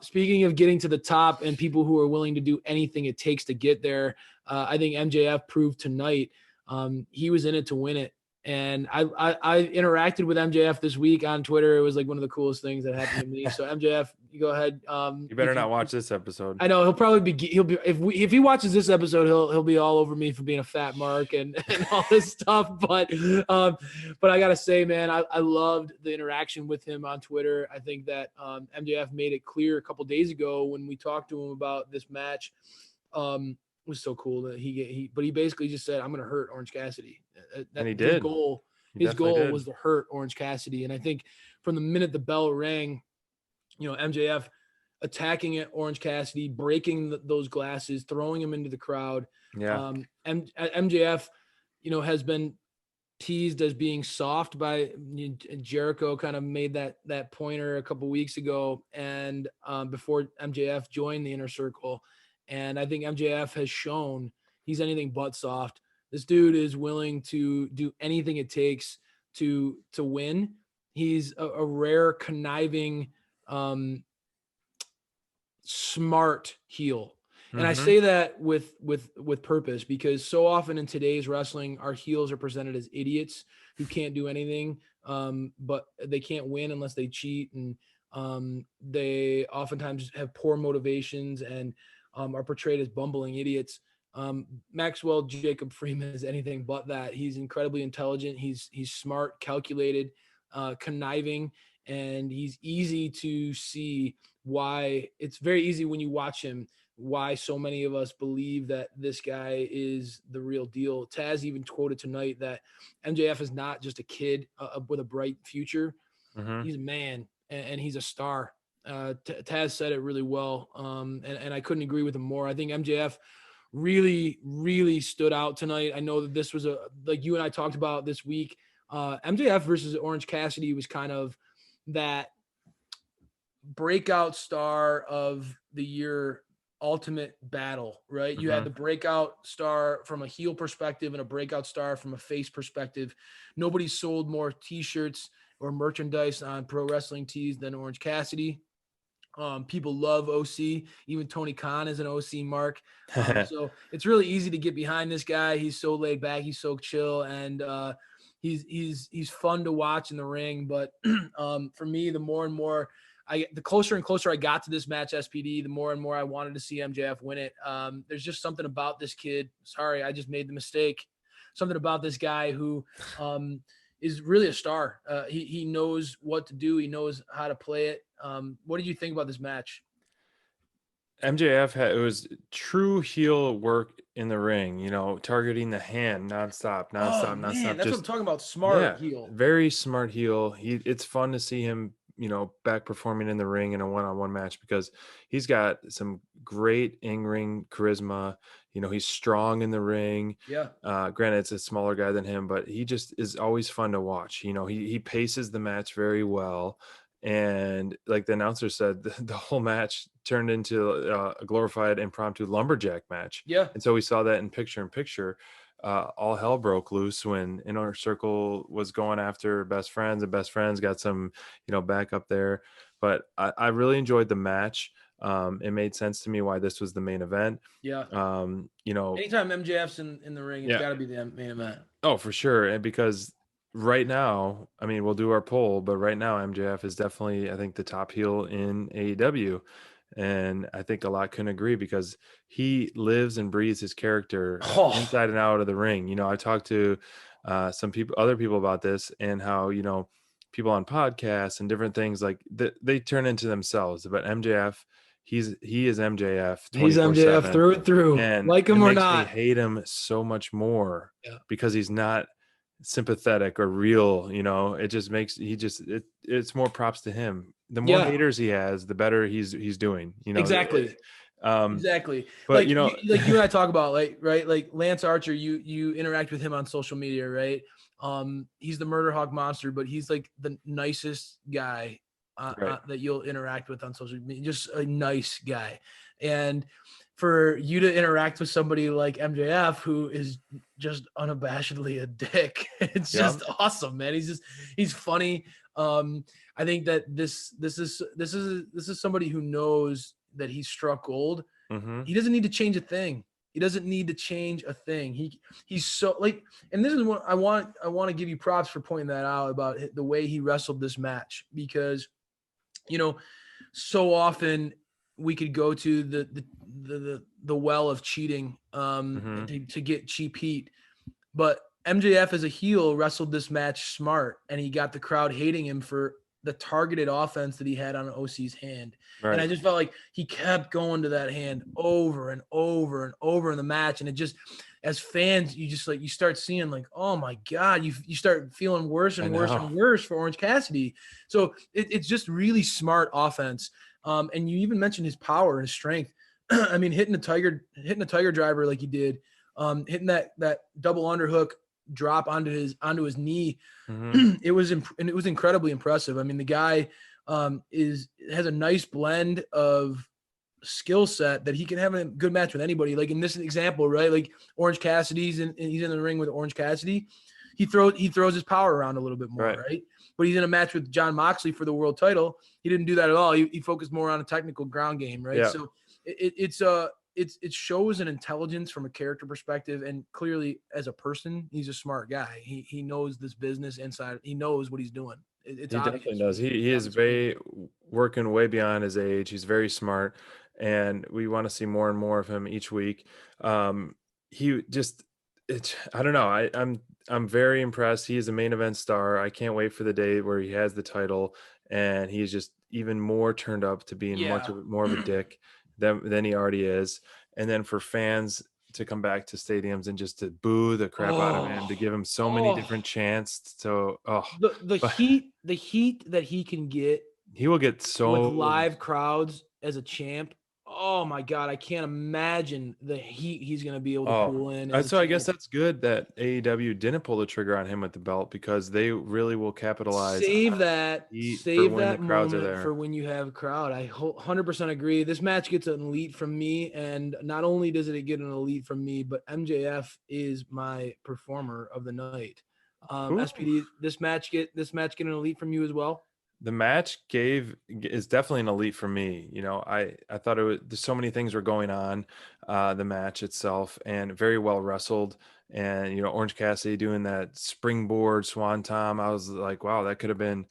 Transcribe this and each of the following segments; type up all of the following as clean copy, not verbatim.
Speaking of getting to the top and people who are willing to do anything it takes to get there, I think MJF proved tonight he was in it to win it. And I interacted with MJF this week on Twitter. It was like one of the coolest things that happened to me. So MJF, you go ahead. You better not watch this episode. I know he'll be if he watches this episode, he'll be all over me for being a fat mark and all this stuff. But I gotta say, man, I loved the interaction with him on Twitter. I think that MJF made it clear a couple days ago when we talked to him about this match. It was so cool that he basically just said, "I'm gonna hurt Orange Cassidy." And he did. His goal was to hurt Orange Cassidy, and I think from the minute the bell rang, MJF attacking at Orange Cassidy, breaking those glasses, throwing him into the crowd. Yeah. MJF, has been teased as being soft by Jericho. Kind of made that pointer a couple weeks ago, and before MJF joined the Inner Circle. And I think MJF has shown he's anything but soft. This dude is willing to do anything it takes to win. He's a rare, conniving, smart heel. And I say that with purpose, because so often in today's wrestling, our heels are presented as idiots who can't do anything, but they can't win unless they cheat. And they oftentimes have poor motivations and are portrayed as bumbling idiots. Maxwell Jacob Freeman is anything but that. He's incredibly intelligent. He's smart, calculated, conniving, and he's easy to see why. It's very easy when you watch him, why so many of us believe that this guy is the real deal. Taz even quoted tonight that MJF is not just a kid with a bright future. He's a man, and he's a star. Taz said it really well, and I couldn't agree with him more. I think MJF really, really stood out tonight. I know that this was like you and I talked about this week. MJF versus Orange Cassidy was kind of that breakout star of the year ultimate battle, right? You had the breakout star from a heel perspective and a breakout star from a face perspective. Nobody sold more t-shirts or merchandise on Pro Wrestling Tees than Orange Cassidy. People love OC. Even Tony Khan is an OC mark. So it's really easy to get behind this guy. He's so laid back. He's so chill, and he's fun to watch in the ring. But for me, the more and more the closer and closer I got to this match, SPD, the more and more I wanted to see MJF win it. There's just something about this kid. Sorry, I just made the mistake. Something about this guy who is really a star. He knows what to do. He knows how to play it. What did you think about this match? MJF it was true heel work in the ring, targeting the hand nonstop. That's what I'm talking about. Smart heel. Very smart heel. It's fun to see him, back performing in the ring in a one-on-one match, because he's got some great in-ring charisma. He's strong in the ring. Yeah. Granted, it's a smaller guy than him, but he just is always fun to watch. He paces the match very well. And like the announcer said, the whole match turned into a glorified impromptu lumberjack match. Yeah. And so we saw that in picture. All hell broke loose when Inner Circle was going after Best Friends, and Best Friends got some, back up there. But I really enjoyed the match. It made sense to me why this was the main event. Yeah. Anytime MJF's in the ring, it's got to be the main event. Oh, for sure. And because right now, I mean, we'll do our poll, but right now MJF is definitely, I think, the top heel in AEW. And I think a lot can agree, because he lives and breathes his character inside and out of the ring. I talked to other people about this, and how, people on podcasts and different things, like they turn into themselves. But MJF, he is MJF. He's MJF through and through. And like him or not, me hate him so much more because he's not sympathetic or real. It just makes it's more props to him. The more haters he has, the better he's doing. Exactly. Exactly. But like you and I talk about, like Lance Archer. You interact with him on social media, right? He's the Murder Hawk Monster, but he's like the nicest guy that you'll interact with on social media. Just a nice guy. And for you to interact with somebody like MJF, who is just unabashedly a dick, it's just awesome, man. He's funny. I think that this is somebody who knows that he's struck gold. Mm-hmm. He doesn't need to change a thing. He doesn't need to change a thing. He's so like, and this is what I want to give you props for pointing that out about the way he wrestled this match, because, you know, so often we could go to the well of cheating to get cheap heat, but MJF as a heel wrestled this match smart, and he got the crowd hating him for the targeted offense that he had on OC's hand. Right. And I just felt like he kept going to that hand over and over and over in the match. And it just, as fans, you just like, you start seeing like, oh my God, you start feeling worse and worse and worse for Orange Cassidy. So it's just really smart offense. And you even mentioned his power and his strength. I mean, hitting a tiger driver like he did, hitting that double underhook drop onto his knee. It was incredibly impressive. I mean, the guy has a nice blend of skill set that he can have a good match with anybody. Like in this example, right? Like Orange Cassidy's he's in the ring with Orange Cassidy. He throws his power around a little bit more, right? But he's in a match with John Moxley for the world title. He didn't do that at all. He focused more on a technical ground game, right? Yeah. So it shows an intelligence from a character perspective, and clearly as a person, he's a smart guy. He knows this business inside. He knows what he's doing. It's he obvious. definitely knows. He is working way beyond his age. He's very smart, and we want to see more and more of him each week. He just, I don't know. I'm very impressed. He is a main event star. I can't wait for the day where he has the title, and he's just even more turned up to being more of a dick than he already is. And then for fans to come back to stadiums and just to boo the crap out of him, to give him so many different chances. So the heat that he can get, he will get so with live crowds as a champ. Oh my God, I can't imagine the heat he's going to be able to pull in. So I guess that's good that AEW didn't pull the trigger on him with the belt, because they really will capitalize. Save that moment for when you have a crowd. I 100% agree. This match gets an elite from me, and not only does it get an elite from me, but MJF is my performer of the night. SPD, this match get an elite from you as well? The match is definitely an elite for me. You know, I thought there's so many things were going on, the match itself, and very well wrestled. And, you know, Orange Cassidy doing that springboard swanton, I was like, wow, that could have been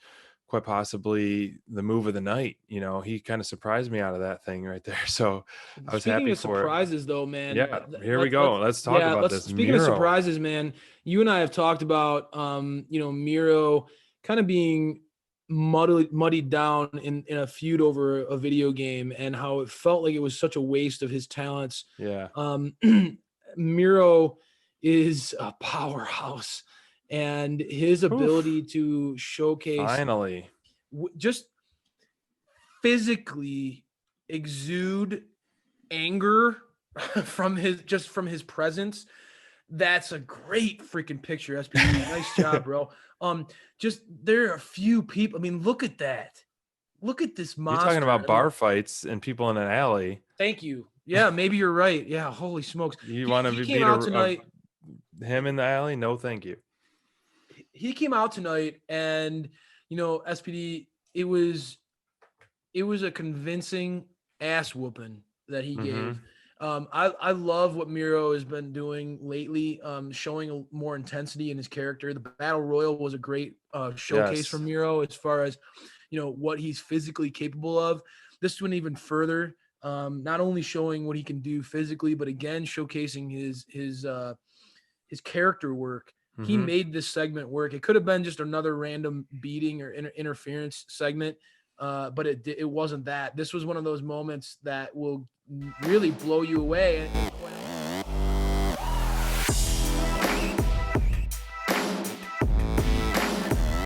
quite possibly the move of the night. You know, he kind of surprised me out of that thing right there. So I was happy for it. Speaking of surprises, though, man. Yeah, here we go. Let's talk about this. Speaking of surprises, man, you and I have talked about, you know, Miro kind of being muddied down in a feud over a video game, and how it felt like it was such a waste of his talents. Yeah. Miro is a powerhouse, and his ability to showcase just physically exude anger from his presence. That's a great freaking picture, SPD. Nice job, bro. Just there are a few people. I mean, look at that. Look at this monster. You're talking about bar fights and people in an alley. Thank you. Yeah, maybe you're right. Yeah, holy smokes. You want to beat him in the alley? No, thank you. He came out tonight, and you know, SPD, it was a convincing ass whooping that he gave. I love what Miro has been doing lately, showing more intensity in his character. The Battle Royal was a great showcase for Miro as far as, you know, what he's physically capable of. This went even further, not only showing what he can do physically, but again showcasing his character work. He made this segment work. It could have been just another random beating or interference segment, but it wasn't that. This was one of those moments that will really blow you away.